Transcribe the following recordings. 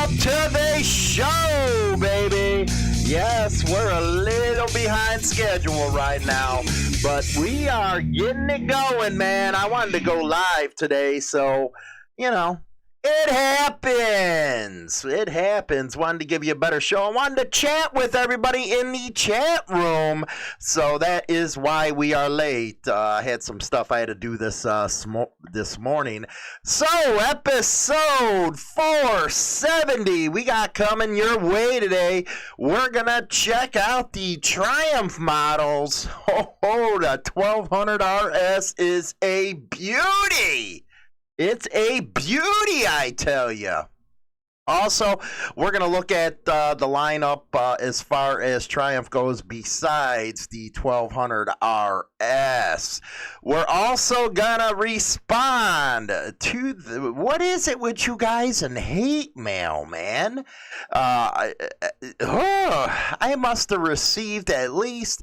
Welcome to the show, baby. Yes, we're a little behind schedule right now, but we are getting it going, man. I wanted to go live today, so, it happens. It happens. Wanted to give you a better show. I wanted to chat with everybody in the chat room, so that is why we are late. I had some stuff I had to do this morning. So, episode 470 we got coming your way today. We're going to check out the Triumph models. Oh, the 1200 RS is a beauty. It's a beauty, I tell you. Also, we're going to look at the lineup as far as Triumph goes besides the 1200 RS. We're also going to respond to what is it with you guys and hate mail, man? I must have received at least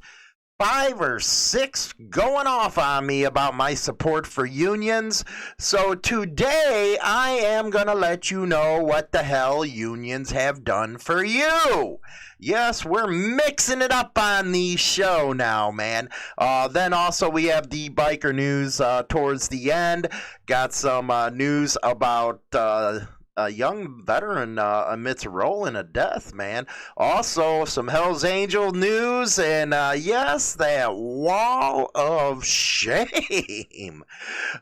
5 or 6 going off on me about my support for unions. So today I am going to let you know what the hell unions have done for you. Yes, we're mixing it up on the show now, man. Then also we have the biker news towards the end. Got some news about a young veteran amidst rolling a death, man. Also, some Hell's Angel news, and yes, that wall of shame.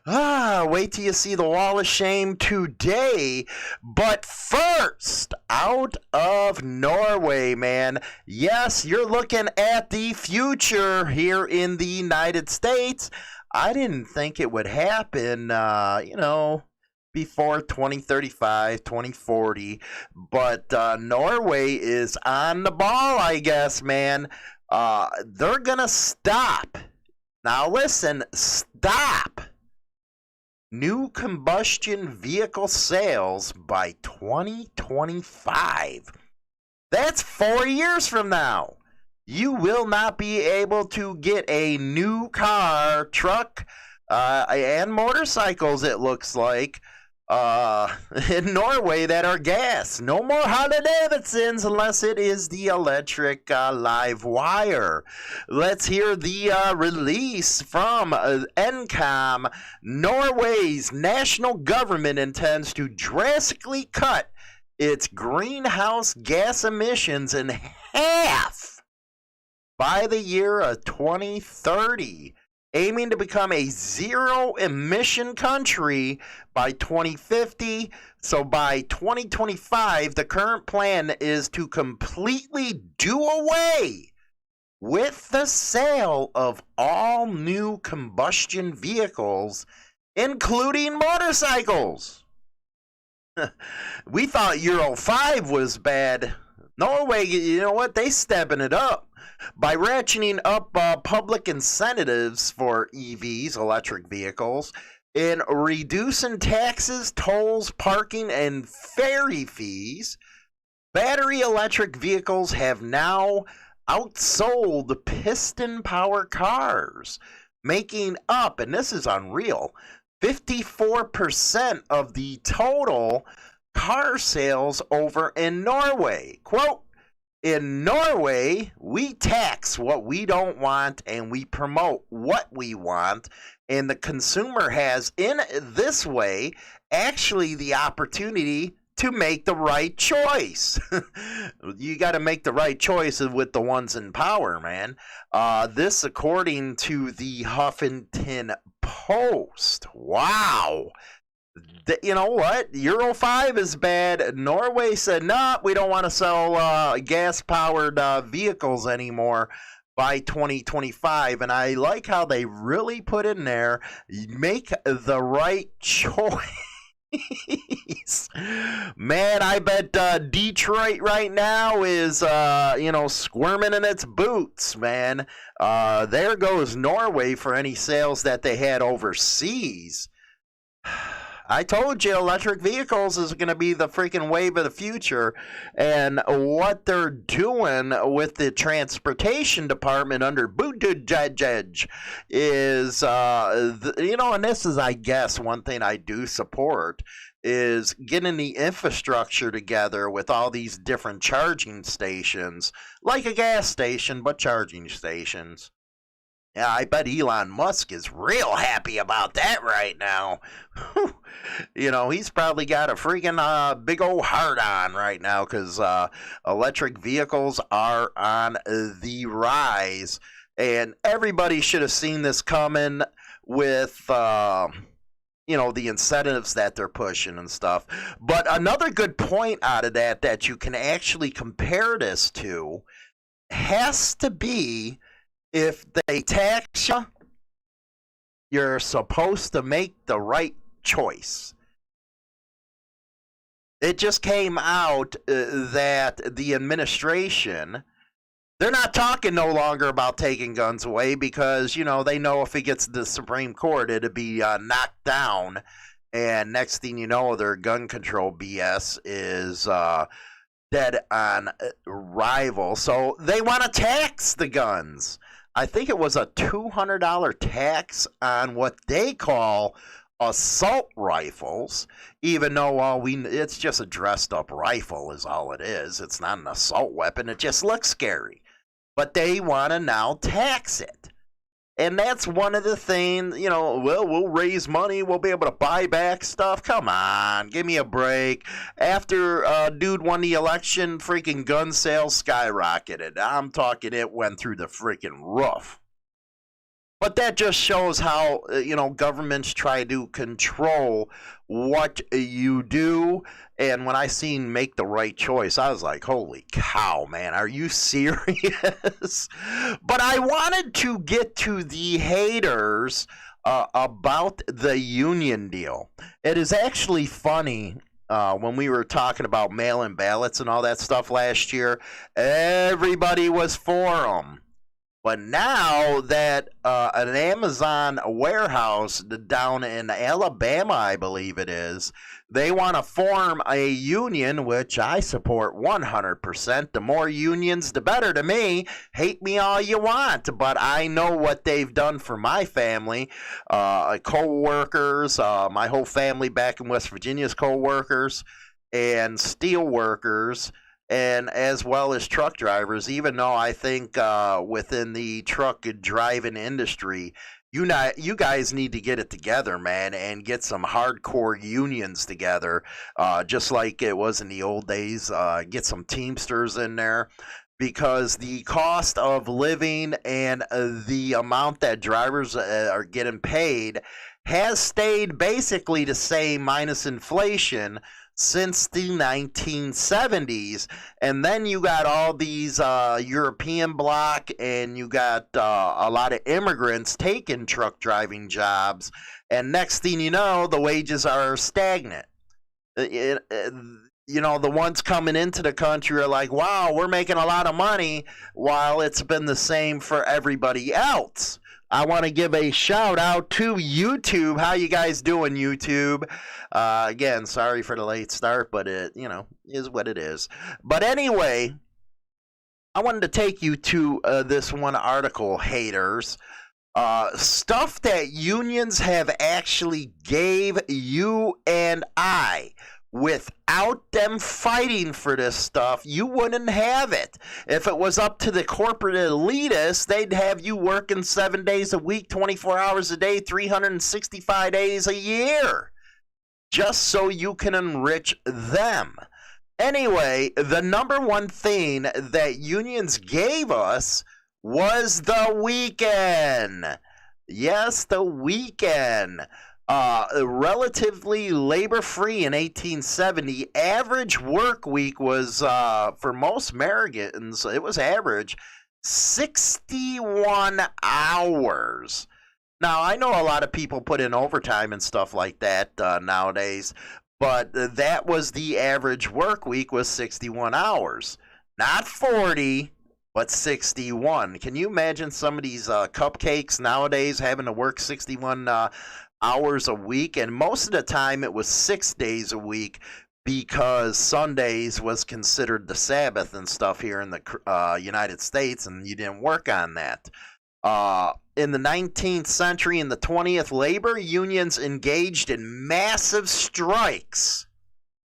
Wait till you see the wall of shame today. But first, out of Norway, man. Yes, you're looking at the future here in the United States. I didn't think it would happen, before 2035, 2040, but Norway is on the ball, I guess, man. They're gonna stop. Now listen, stop new combustion vehicle sales by 2025. That's 4 years from now. You will not be able to get a new car, truck, and motorcycles, it looks like, in Norway that are gas. No more Harley Davidsons unless it is the electric live wire. Let's hear the release from NCOM. Norway's national government intends to drastically cut its greenhouse gas emissions in half by the year of 2030. Aiming to become a zero-emission country by 2050. So by 2025, the current plan is to completely do away with the sale of all new combustion vehicles, including motorcycles. We thought Euro 5 was bad. Norway, you know what? They stepping it up by ratcheting up public incentives for EVs, electric vehicles, and reducing taxes, tolls, parking, and ferry fees. Battery electric vehicles have now outsold piston power cars, making up, and this is unreal, 54% of the total car sales over in Norway. Quote, in Norway, we tax what we don't want and we promote what we want. And the consumer has, in this way, actually the opportunity to make the right choice. You got to make the right choice with the ones in power, man. This according to the Huffington Post. Wow. You know what? Euro 5 is bad. Norway said, no, we don't want to sell gas-powered vehicles anymore by 2025. And I like how they really put in there, make the right choice. Man, I bet Detroit right now is, squirming in its boots, man. There goes Norway for any sales that they had overseas. I told you electric vehicles is going to be the freaking wave of the future, and what they're doing with the transportation department under Buttigieg is, and this is, I guess, one thing I do support. is getting the infrastructure together with all these different charging stations, like a gas station, but charging stations. Yeah, I bet Elon Musk is real happy about that right now. He's probably got a freaking big old heart on right now because electric vehicles are on the rise. And everybody should have seen this coming with, the incentives that they're pushing and stuff. But another good point out of that you can actually compare this to has to be if they tax you, you're supposed to make the right choice. It just came out that the administration, they're not talking no longer about taking guns away because, they know if it gets to the Supreme Court, it'd be knocked down. And next thing you know, their gun control BS is dead on arrival. So they want to tax the guns. I think it was a $200 tax on what they call assault rifles, even though it's just a dressed up rifle is all it is. It's not an assault weapon. It just looks scary. But they want to now tax it. And that's one of the things, we'll raise money. We'll be able to buy back stuff. Come on, give me a break. After dude won the election, freaking gun sales skyrocketed. I'm talking it went through the freaking roof. But that just shows how, governments try to control what you do. And when I seen make the right choice, I was like, holy cow, man, are you serious? But I wanted to get to the haters about the union deal. It is actually funny. When we were talking about mail-in ballots and all that stuff last year, everybody was for them. But now that an Amazon warehouse down in Alabama, I believe it is, they want to form a union, which I support 100%. The more unions, the better to me. Hate me all you want, but I know what they've done for my family, co-workers, my whole family back in West Virginia's co-workers, and steel workers, and as well as truck drivers, even though I think within the truck driving industry, you guys need to get it together, man, and get some hardcore unions together, just like it was in the old days. Get some Teamsters in there, because the cost of living and the amount that drivers are getting paid has stayed basically the same minus inflation since the 1970s. And then you got all these European bloc, and you got a lot of immigrants taking truck driving jobs, and next thing you know, the wages are stagnant. The ones coming into the country are like, wow, we're making a lot of money, while it's been the same for everybody else. I want to give a shout out to YouTube. How you guys doing, YouTube? Again, sorry for the late start, but it, is what it is. But anyway, I wanted to take you to this one article, haters. Stuff that unions have actually gave you and I. Without them fighting for this stuff, you wouldn't have it. If it was up to the corporate elitists, they'd have you working 7 days a week, 24 hours a day, 365 days a year, just so you can enrich them. Anyway, the number one thing that unions gave us was the weekend. Yes, the weekend. Relatively labor-free in 1870. Average work week was, for most Americans, it was average 61 hours. Now, I know a lot of people put in overtime and stuff like that nowadays, but that was the average work week, was 61 hours. Not 40, but 61. Can you imagine some of these cupcakes nowadays having to work 61 hours a week? And most of the time it was 6 days a week, because Sundays was considered the Sabbath and stuff here in the United States, and you didn't work on that. In the 19th century and the 20th, labor unions engaged in massive strikes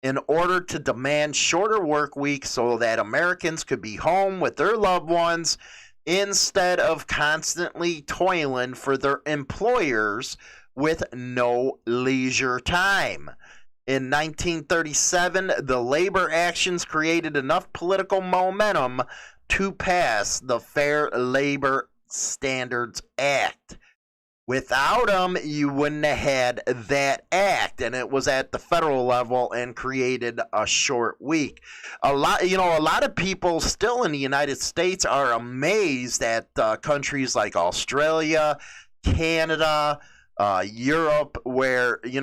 in order to demand shorter work weeks so that Americans could be home with their loved ones instead of constantly toiling for their employers with no leisure time. In 1937, the labor actions created enough political momentum to pass the Fair Labor Standards Act. Without them, you wouldn't have had that act, and it was at the federal level and created a short week. A lot of people still in the United States are amazed at countries like Australia, Canada, Europe, where they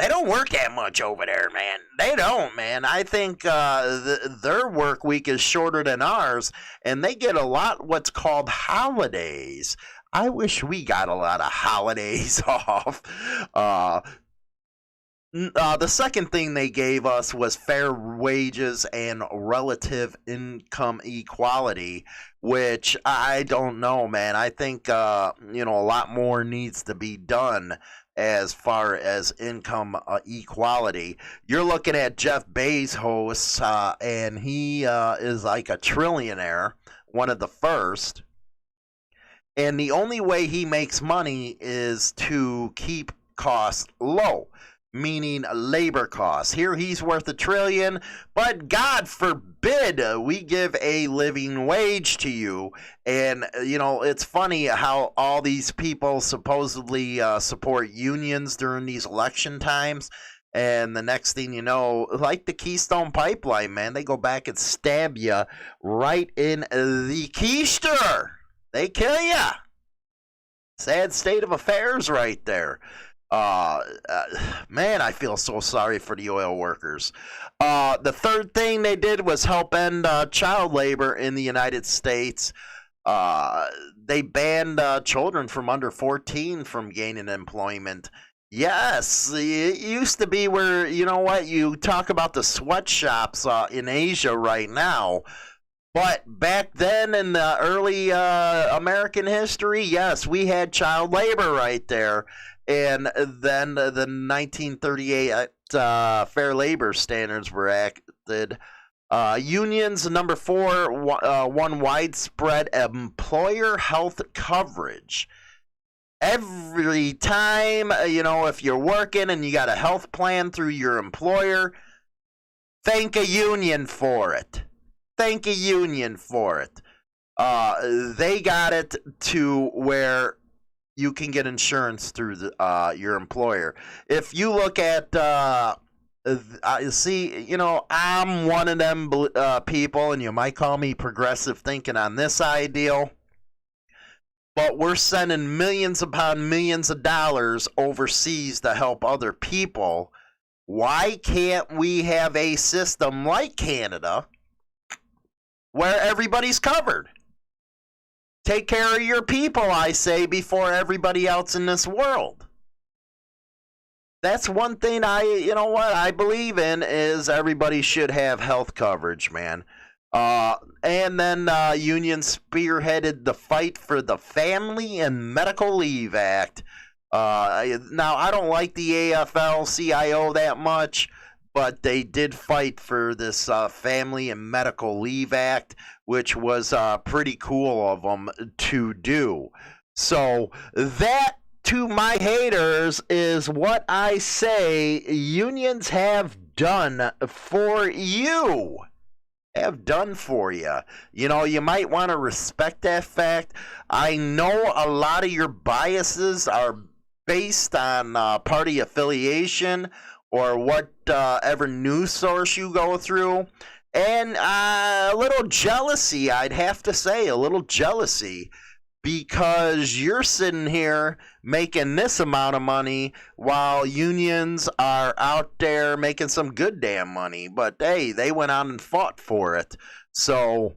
don't work that much over there, man. They don't, man. I think their work week is shorter than ours, and they get a lot what's called holidays. I wish we got a lot of holidays off. The second thing they gave us was fair wages and relative income equality, which I don't know, man. I think a lot more needs to be done as far as income equality. You're looking at Jeff Bezos, and he is like a trillionaire, one of the first. And the only way he makes money is to keep costs low, meaning labor costs. Here he's worth $1 trillion, but God forbid we give a living wage to you. And, it's funny how all these people supposedly support unions during these election times. And the next thing you know, like the Keystone Pipeline, man, they go back and stab you right in the keister. They kill ya. Sad state of affairs right there. Man, I feel so sorry for the oil workers. The third thing they did was help end child labor in the United States. They banned children from under 14 from gaining employment. Yes, it used to be where, you talk about the sweatshops in Asia right now. But back then in the early American history, yes, we had child labor right there. And then the 1938 Fair Labor Standards were acted. Unions, number 4, won widespread employer health coverage. Every time, if you're working and you got a health plan through your employer, thank a union for it. Thank a union for it. They got it to where you can get insurance through your employer. If you look at, I'm one of them people, and you might call me progressive thinking on this ideal, but we're sending millions upon millions of dollars overseas to help other people. Why can't we have a system like Canada where everybody's covered? Take care of your people, I say, before everybody else in this world. That's one thing I believe in, is everybody should have health coverage, man. And then unions spearheaded the fight for the Family and Medical Leave Act. Now, I don't like the AFL-CIO that much, but they did fight for this Family and Medical Leave Act, which was pretty cool of them to do. So that, to my haters, is what I say unions have done for you. Have done for you. You might want to respect that fact. I know a lot of your biases are based on party affiliation or whatever news source you go through. And a little jealousy, I'd have to say, a little jealousy, because you're sitting here making this amount of money while unions are out there making some good damn money. But hey, they went out and fought for it. So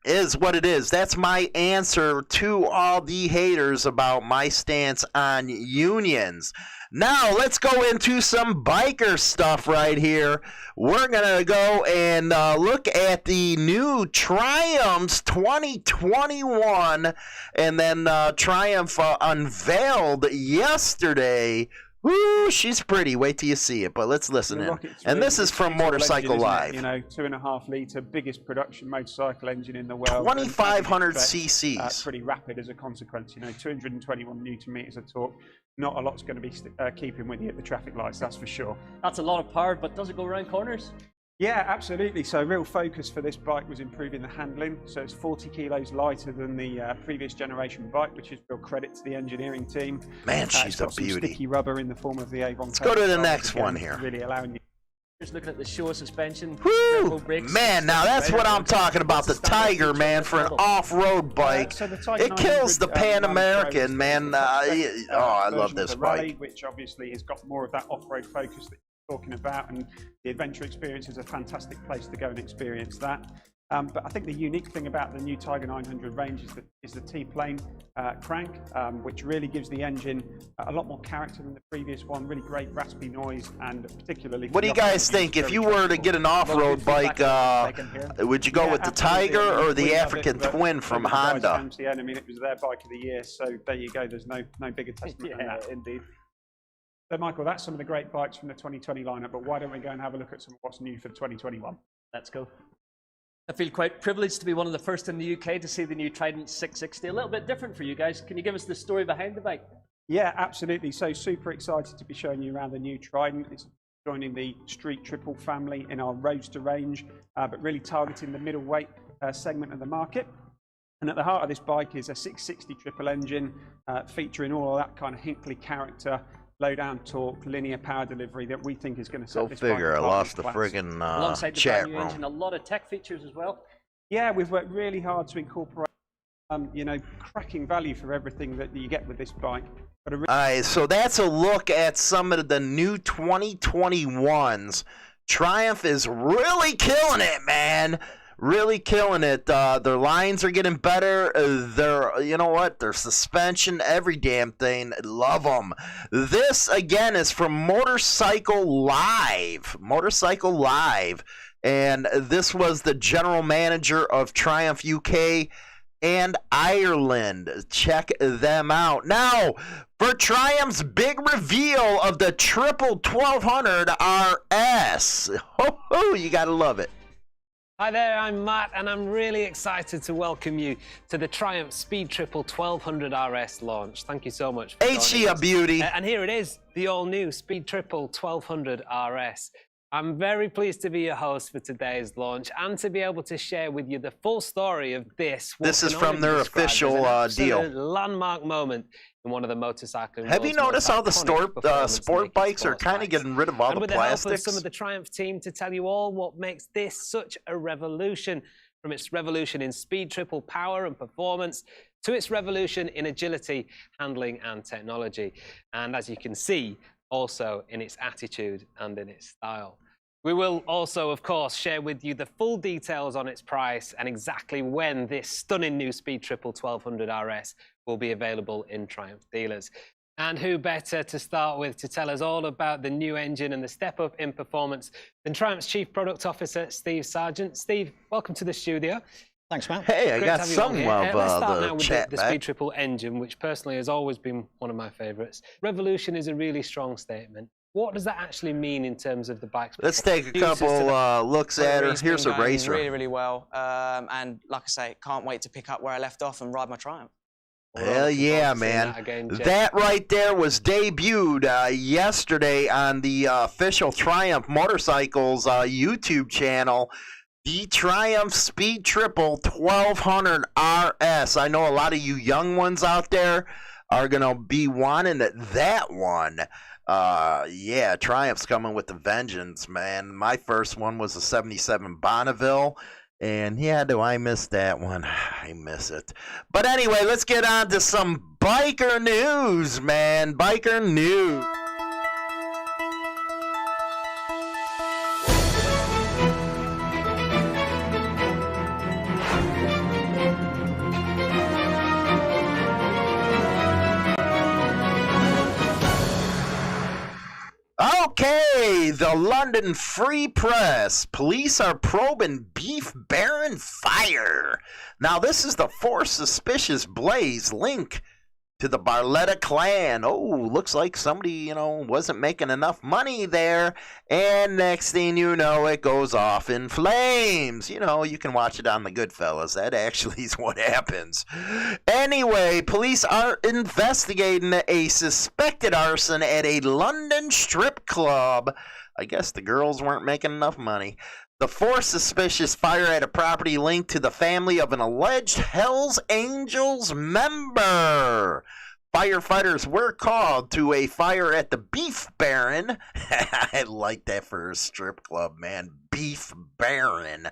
is what it is. That's my answer to all the haters about my stance on unions. Now, let's go into some biker stuff right here. We're going to go and look at the new Triumphs 2021. And then Triumph unveiled yesterday. Woo, she's pretty. Wait till you see it, but let's listen in. And this is from Motorcycle Live. You know, 2.5 litre, biggest production motorcycle engine in the world. 2,500 cc's. Pretty rapid as a consequence. You know, 221 newton meters of torque. Not a lot's going to be keeping with you at the traffic lights, that's for sure. That's a lot of power, but does it go around corners? Yeah, absolutely. So real focus for this bike was improving the handling. So it's 40 kilos lighter than the previous generation bike, which is real credit to the engineering team. Man, she's a beauty. Some sticky rubber in the form of the Avon. Let's go to the next one here. Really allowing you. Just looking at the Showa suspension. Woo! Man, now that's what I'm talking about. The Tiger, man, for an off-road bike. It kills the Pan American, man. I love this bike. Which obviously has got more of that off-road focus that you're talking about, and the adventure experience is a fantastic place to go and experience that. But I think the unique thing about the new Tiger 900 range is the T-plane crank, which really gives the engine a lot more character than the previous one. Really great raspy noise, and particularly. What do you guys think? If you were to get an off-road bike, would you go with the Tiger or the African Twin from Honda? I mean, it was their bike of the year, so there you go. There's no bigger testament than that. Indeed. So, Michael, that's some of the great bikes from the 2020 lineup. But why don't we go and have a look at some of what's new for 2021? Let's go. I feel quite privileged to be one of the first in the UK to see the new Trident 660. A little bit different for you guys. Can you give us the story behind the bike? Yeah, absolutely. So super excited to be showing you around the new Trident. It's joining the Street Triple family in our Roadster range, but really targeting the middleweight segment of the market. And at the heart of this bike is a 660 triple engine, featuring all of that kind of Hinkley character, low down torque, linear power delivery that we think is going to set this bike apart. I lost the friggin' alongside the chat brand new room. engine, a lot of tech features as well. Yeah, we've worked really hard to incorporate, you know, cracking value for everything that you get with this bike. All right, so that's a look at some of the new 2021s. Triumph is really killing it, man. Really killing it. Their lines are getting better. You know what? Their suspension, every damn thing. Love them. This, again, is from Motorcycle Live. Motorcycle Live. And this was the general manager of Triumph UK and Ireland. Check them out. Now, for Triumph's big reveal of the Triple 1200 RS. Ho, ho, you got to love it. Hi there, I'm Matt, and I'm really excited to welcome you to the Triumph Speed Triple 1200 RS launch. Thank you so much for Ain't she a beauty? And here it is, the all-new Speed Triple 1200 RS. I'm very pleased to be your host for today's launch and to be able to share with you the full story of this. This is from their official deal. Landmark moment in one of the motorcycle. Have you noticed how the sport bikes are kind of getting rid of all the plastics? And with the help of some of the Triumph team to tell you all what makes this such a revolution, from its revolution in speed, triple power and performance, to its revolution in agility, handling and technology. And as you can see, also in its attitude and in its style. We will also, of course, share with you the full details on its price and exactly when this stunning new Speed Triple 1200 RS will be available in Triumph dealers. And who better to start with to tell us all about the new engine and the step up in performance than Triumph's Chief Product Officer, Steve Sargent. Steve, welcome to the studio. Thanks, Matt. Hey, I got some of let's start now the with chat the Speed Triple engine, which personally has always been one of my favourites. Revolution is a really strong statement. What does that actually mean in terms of the bikes? Let's take a couple looks at her. Here's a racer. Really, really well. And like I say, can't wait to pick up where I left off and ride my Triumph. Hell yeah, man. That right there was debuted yesterday on the official Triumph Motorcycles YouTube channel. The Triumph Speed Triple 1200 RS. I know a lot of you young ones out there are going to be wanting that one. Yeah, Triumph's coming with the vengeance, man. My first one was a 77 Bonneville. And yeah, do I miss that one? I miss it. But anyway, let's get on to some biker news, man. Biker news. Okay, the London Free Press. Police are probing beef baron fire. Now, this is the fourth suspicious blaze link to the Barletta clan. Oh, looks like somebody, wasn't making enough money there. And next thing you know, it goes off in flames. You can watch it on the Goodfellas. That actually is what happens. Anyway, police are investigating a suspected arson at a London strip club. I guess the girls weren't making enough money. The fourth suspicious fire at a property linked to the family of an alleged Hells Angels member. Firefighters were called to a fire at the Beef Baron. I like that for a strip club, man. Beef Baron.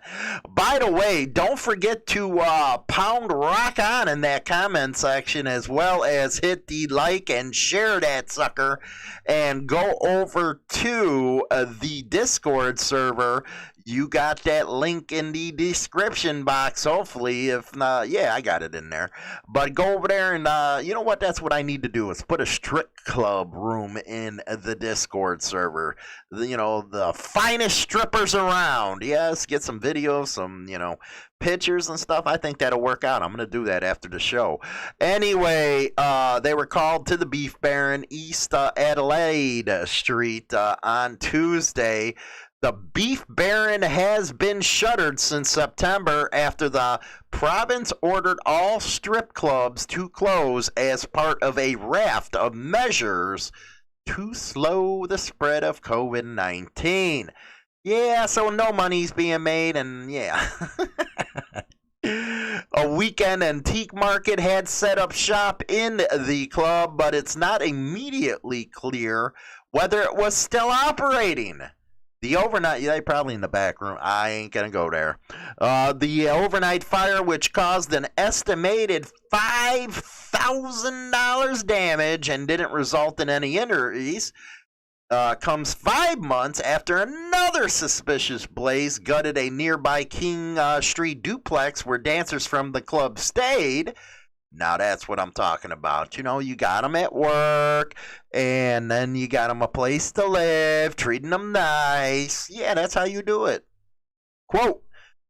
By the way, don't forget to pound rock on in that comment section, as well as hit the like and share that sucker, and go over to the Discord server. You got that link in the description box, hopefully. If not, yeah, I got it in there. But go over there and, you know what? That's what I need to do, is put a strip club room in the Discord server. The finest strippers around. Yes, get some videos, some, pictures and stuff. I think that'll work out. I'm going to do that after the show. Anyway, they were called to the Beef Baron, East Adelaide Street on Tuesday. The Beef Baron has been shuttered since September after the province ordered all strip clubs to close as part of a raft of measures to slow the spread of COVID-19. Yeah, so no money's being made, and yeah. A weekend antique market had set up shop in the club, but it's not immediately clear whether it was still operating. The overnight, they probably in the back room. I ain't going to go there. The overnight fire, which caused an estimated $5,000 damage and didn't result in any injuries, comes 5 months after another suspicious blaze gutted a nearby King Street duplex where dancers from the club stayed. Now that's what I'm talking about. You got them at work, and then you got them a place to live, treating them nice. Yeah, that's how you do it. Quote,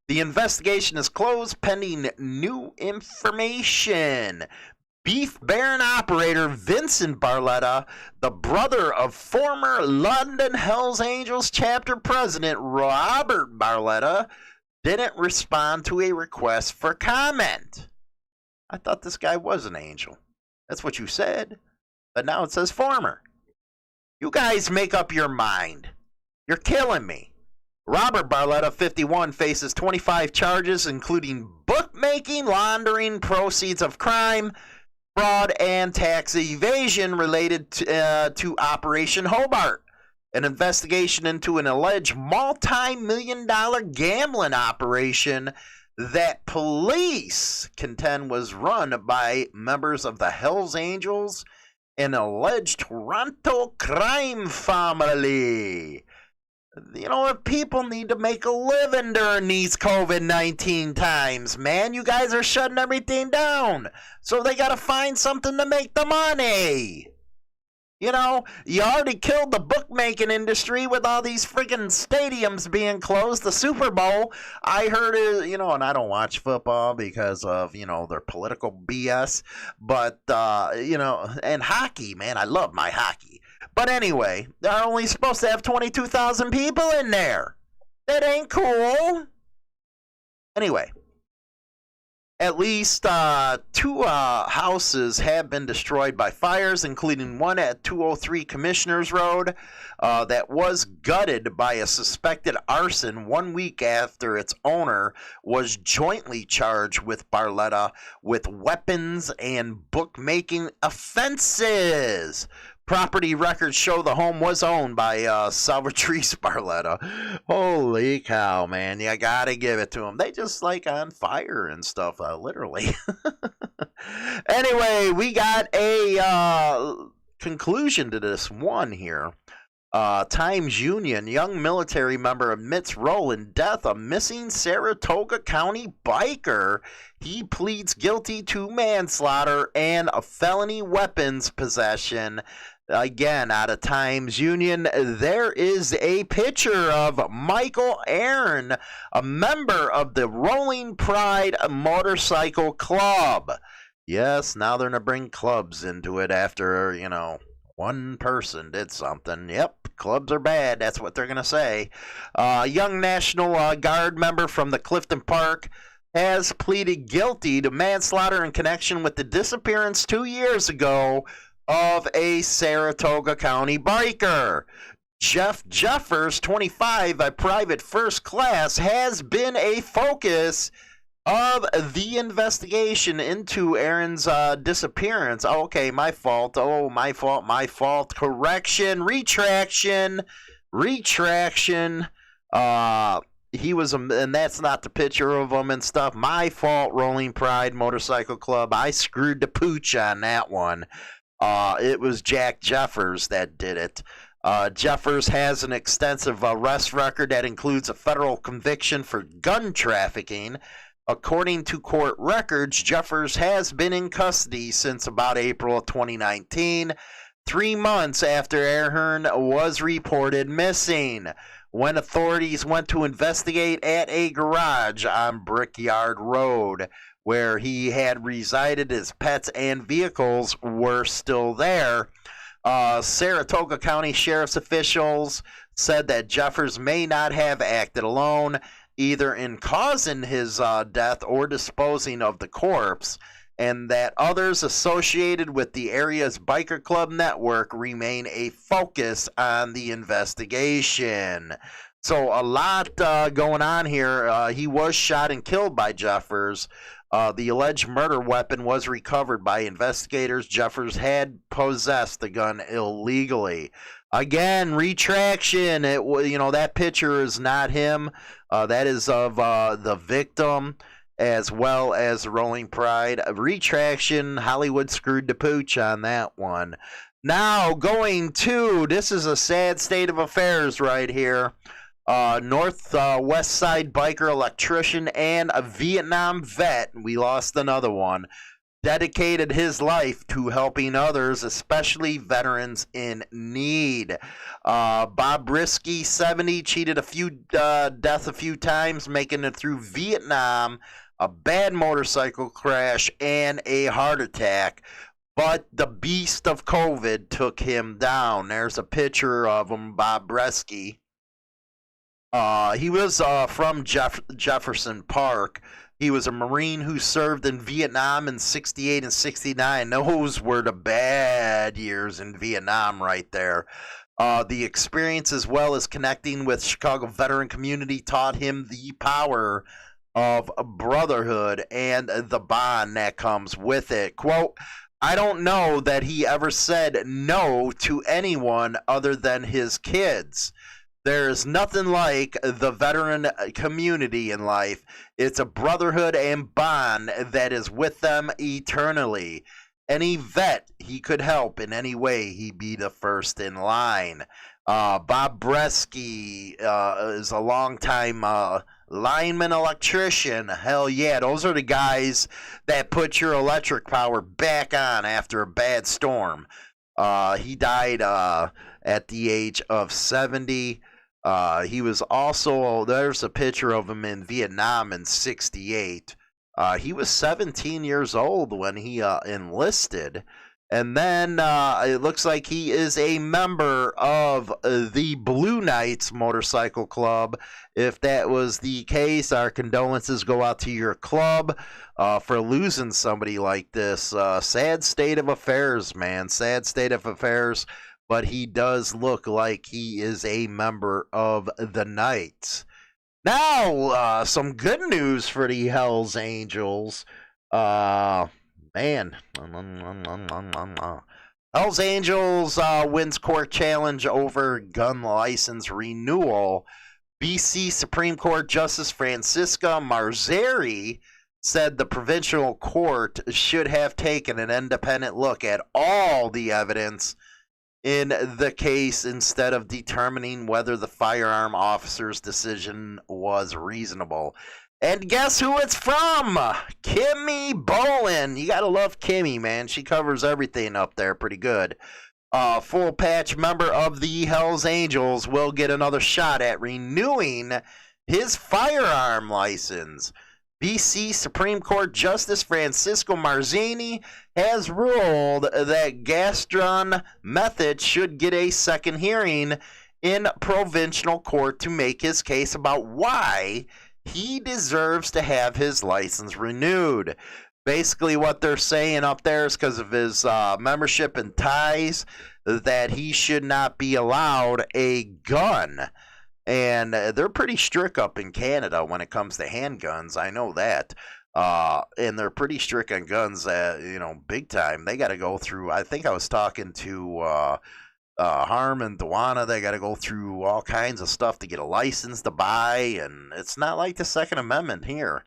the investigation is closed pending new information. Beef Baron operator Vincent Barletta, the brother of former London Hells Angels chapter president Robert Barletta, didn't respond to a request for comment. I thought this guy was an angel. That's what you said. But now it says former. You guys make up your mind. You're killing me. Robert Barletta, 51, faces 25 charges, including bookmaking, laundering proceeds of crime, fraud, and tax evasion related to Operation Hobart, an investigation into an alleged multi-million-dollar gambling operation that police contend was run by members of the Hells Angels, an alleged Toronto crime family. If people need to make a living during these COVID-19 times, man, you guys are shutting everything down. So they got to find something to make the money. You already killed the bookmaking industry with all these freaking stadiums being closed. The Super Bowl, I heard it, and I don't watch football because of, their political BS. But, and hockey, man, I love my hockey. But anyway, they're only supposed to have 22,000 people in there. That ain't cool. Anyway. At least 2 houses have been destroyed by fires, including one at 203 Commissioners Road that was gutted by a suspected arson 1 week after its owner was jointly charged with Barletta with weapons and bookmaking offenses. Property records show the home was owned by Salvatrice Barletta. Holy cow, man. You gotta give it to them. They just on fire and stuff, literally. Anyway, we got a conclusion to this one here. Times Union, young military member admits role in death of missing Saratoga County biker. He pleads guilty to manslaughter and a felony weapons possession. Again, out of Times Union, there is a picture of Michael Aaron, a member of the Rolling Pride Motorcycle Club. Yes, now they're going to bring clubs into it after, one person did something. Yep, clubs are bad. That's what they're going to say. A young National Guard member from the Clifton Park has pleaded guilty to manslaughter in connection with the disappearance 2 years ago of a Saratoga County biker. Jeff Jeffers, 25, a private first class, has been a focus of the investigation into Aaron's disappearance. Oh, okay, my fault. Oh, my fault. Correction, retraction. He was, and that's not the picture of him and stuff. My fault, Rolling Pride Motorcycle Club. I screwed the pooch on that one. It was Jack Jeffers that did it. Jeffers has an extensive arrest record that includes a federal conviction for gun trafficking. According to court records, Jeffers has been in custody since about April of 2019, 3 months after Aaron was reported missing, when authorities went to investigate at a garage on Brickyard Road, where he had resided. His pets and vehicles were still there. Saratoga County Sheriff's officials said that Jeffers may not have acted alone, either in causing his death or disposing of the corpse, and that others associated with the area's biker club network remain a focus on the investigation. So a lot going on here. He was shot and killed by Jeffers. The alleged murder weapon was recovered by investigators. Jeffers had possessed the gun illegally. Again, retraction. That picture is not him. That is of the victim, as well as Rolling Pride. Retraction. Hollywood screwed the pooch on that one. Now going to, this is a sad state of affairs right here. Northwest Side biker, electrician, and a Vietnam vet, we lost another one, dedicated his life to helping others, especially veterans in need. Bob Breske, 70, cheated death a few times, making it through Vietnam, a bad motorcycle crash, and a heart attack. But the beast of COVID took him down. There's a picture of him, Bob Breske. He was from Jefferson Park. He was a Marine who served in Vietnam in 68 and 69. Those were the bad years in Vietnam right there. The experience, as well as connecting with Chicago veteran community, taught him the power of brotherhood and the bond that comes with it. Quote, I don't know that he ever said no to anyone other than his kids. There's nothing like the veteran community in life. It's a brotherhood and bond that is with them eternally. Any vet he could help in any way, he'd be the first in line. Bob Breske is a longtime lineman electrician. Hell yeah, those are the guys that put your electric power back on after a bad storm. He died at the age of 70. He was also, there's a picture of him in Vietnam in 68. He was 17 years old when he enlisted. And then it looks like he is a member of the Blue Knights Motorcycle Club. If that was the case, our condolences go out to your club for losing somebody like this. Sad state of affairs, man. Sad state of affairs. But he does look like he is a member of the Knights. Now, some good news for the Hells Angels. Man. Hells Angels wins court challenge over gun license renewal. BC Supreme Court Justice Francisca Marzari said the provincial court should have taken an independent look at all the evidence in the case instead of determining whether the firearm officer's decision was reasonable. And guess who it's from? Kimmy Bolin. You gotta love Kimmy, man. She covers everything up there pretty good. full patch member of the Hells Angels will get another shot at renewing his firearm license. BC Supreme Court Justice Francisco Marzini has ruled that Gastron Method should get a second hearing in provincial court to make his case about why he deserves to have his license renewed. Basically, what they're saying up there is because of his membership and ties that he should not be allowed a gun. And they're pretty strict up in Canada when it comes to handguns. I know that. And they're pretty strict on guns, big time. They got to go through, I think I was talking to Harm and Dewana. They got to go through all kinds of stuff to get a license to buy. And it's not like the Second Amendment here.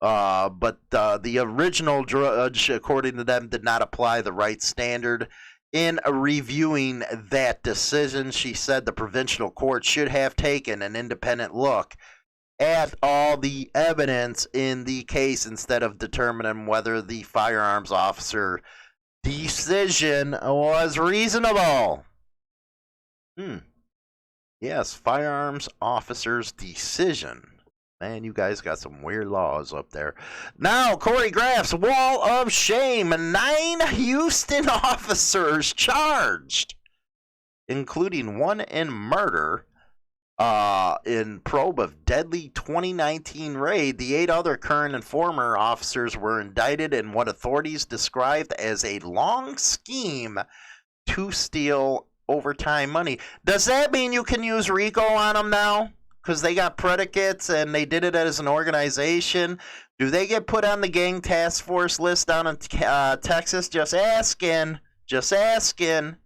But the original judge, according to them, did not apply the right standard. In reviewing that decision, she said the provincial court should have taken an independent look at all the evidence in the case instead of determining whether the firearms officer decision was reasonable. Yes, firearms officer's decision. Man, you guys got some weird laws up there. Now, Corey Graff's wall of shame. 9 Houston officers charged, including 1 in murder in probe of deadly 2019 raid. The 8 other current and former officers were indicted in what authorities described as a long scheme to steal overtime money. Does that mean you can use RICO on them now? Because they got predicates and they did it as an organization. Do they get put on the gang task force list down in Texas? Just asking. Just asking.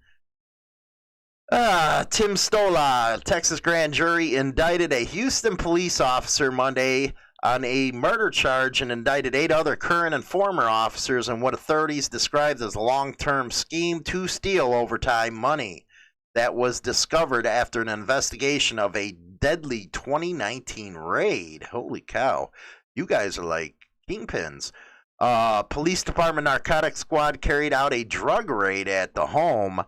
Tim Stola, Texas grand jury, indicted a Houston police officer Monday on a murder charge and indicted 8 other current and former officers in what authorities described as a long-term scheme to steal overtime money that was discovered after an investigation of a deadly 2019 raid. Holy cow. You guys are like kingpins. Police Department Narcotics Squad carried out a drug raid at the home.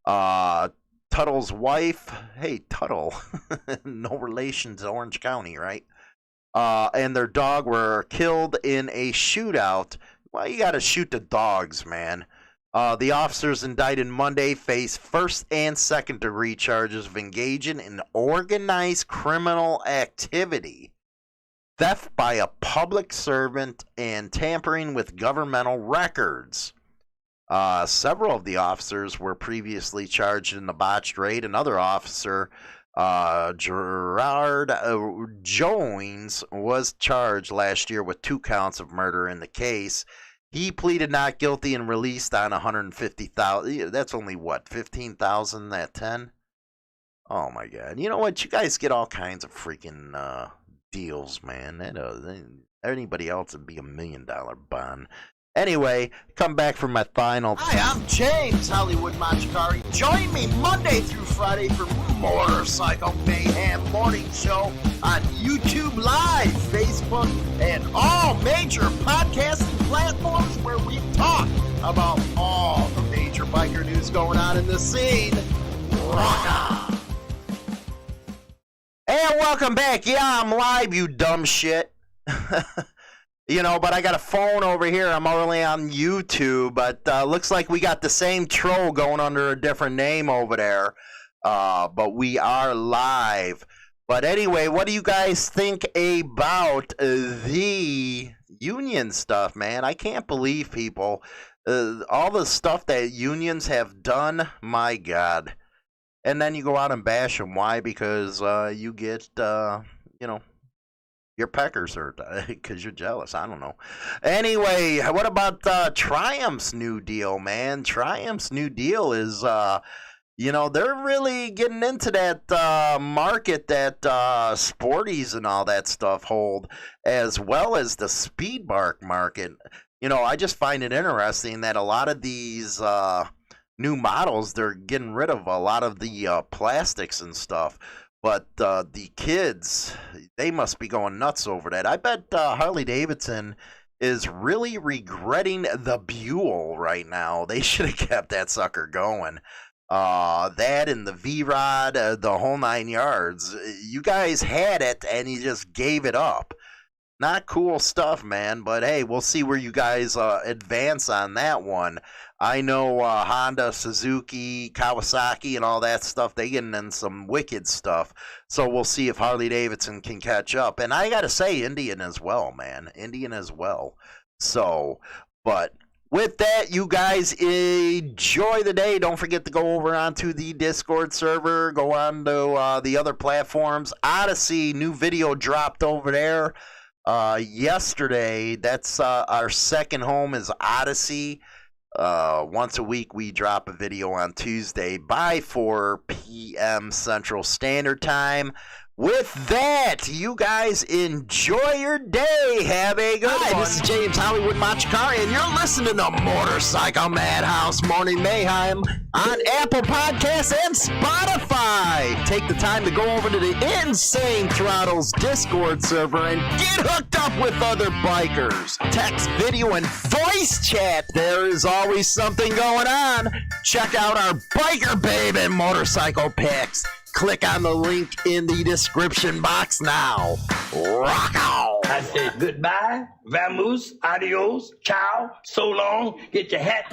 Tuttle's wife, hey, Tuttle, no relation to Orange County, right? And their dog were killed in a shootout. Well, you got to shoot the dogs, man. The officers indicted Monday face first and second degree charges of engaging in organized criminal activity, theft by a public servant, and tampering with governmental records. Several of the officers were previously charged in the botched raid. Another officer, Gerard Jones, was charged last year with 2 counts of murder in the case. He pleaded not guilty and released on $150,000. That's only what, $15,000 at 10? Oh my God! You know what? You guys get all kinds of freaking deals, man. Anybody else would be $1 million bond. Anyway, come back for my final. Hi, I'm James Hollywood Machikari. Join me Monday through Friday for Motorcycle Mayhem Morning Show on YouTube Live, Facebook, and all major podcasting platforms where we talk about all the major biker news going on in the scene. Rock on! And welcome back. Yeah, I'm live, you dumb shit. But I got a phone over here. I'm only on YouTube, but looks like we got the same troll going under a different name over there. But we are live. But anyway, what do you guys think about the union stuff, man? I can't believe people. All the stuff that unions have done, my God. And then you go out and bash them. Why? Because you get, your peckers hurt because you're jealous. I don't know. Anyway, what about Triumph's new deal, man? Triumph's new deal is, they're really getting into that market that Sporties and all that stuff hold, as well as the speed bike market. I just find it interesting that a lot of these new models, they're getting rid of a lot of the plastics and stuff. But the kids, they must be going nuts over that. I bet Harley-Davidson is really regretting the Buell right now. They should have kept that sucker going. That and the V-Rod, the whole 9 yards. You guys had it, and you just gave it up. Not cool stuff, man, but hey, we'll see where you guys advance on that one. I know Honda, Suzuki, Kawasaki, and all that stuff, they getting in some wicked stuff. So we'll see if Harley-Davidson can catch up. And I got to say, Indian as well, man. Indian as well. So, but with that, you guys enjoy the day. Don't forget to go over onto the Discord server. Go on to the other platforms. Odyssey, new video dropped over there yesterday. That's our second home is Odyssey. Once a week we drop a video on Tuesday by 4 p.m. Central Standard Time. With that, you guys enjoy your day. Have a good one. Hi, this is James Hollywood Machikari, and you're listening to Motorcycle Madhouse Morning Mayhem on Apple Podcasts and Spotify. Take the time to go over to the Insane Throttle's Discord server and get hooked up with other bikers. Text, video, and voice chat. There is always something going on. Check out our Biker Babe and motorcycle pics. Click on the link in the description box now. Rock on! I say goodbye, vamoose, adios, ciao, so long, get your hat.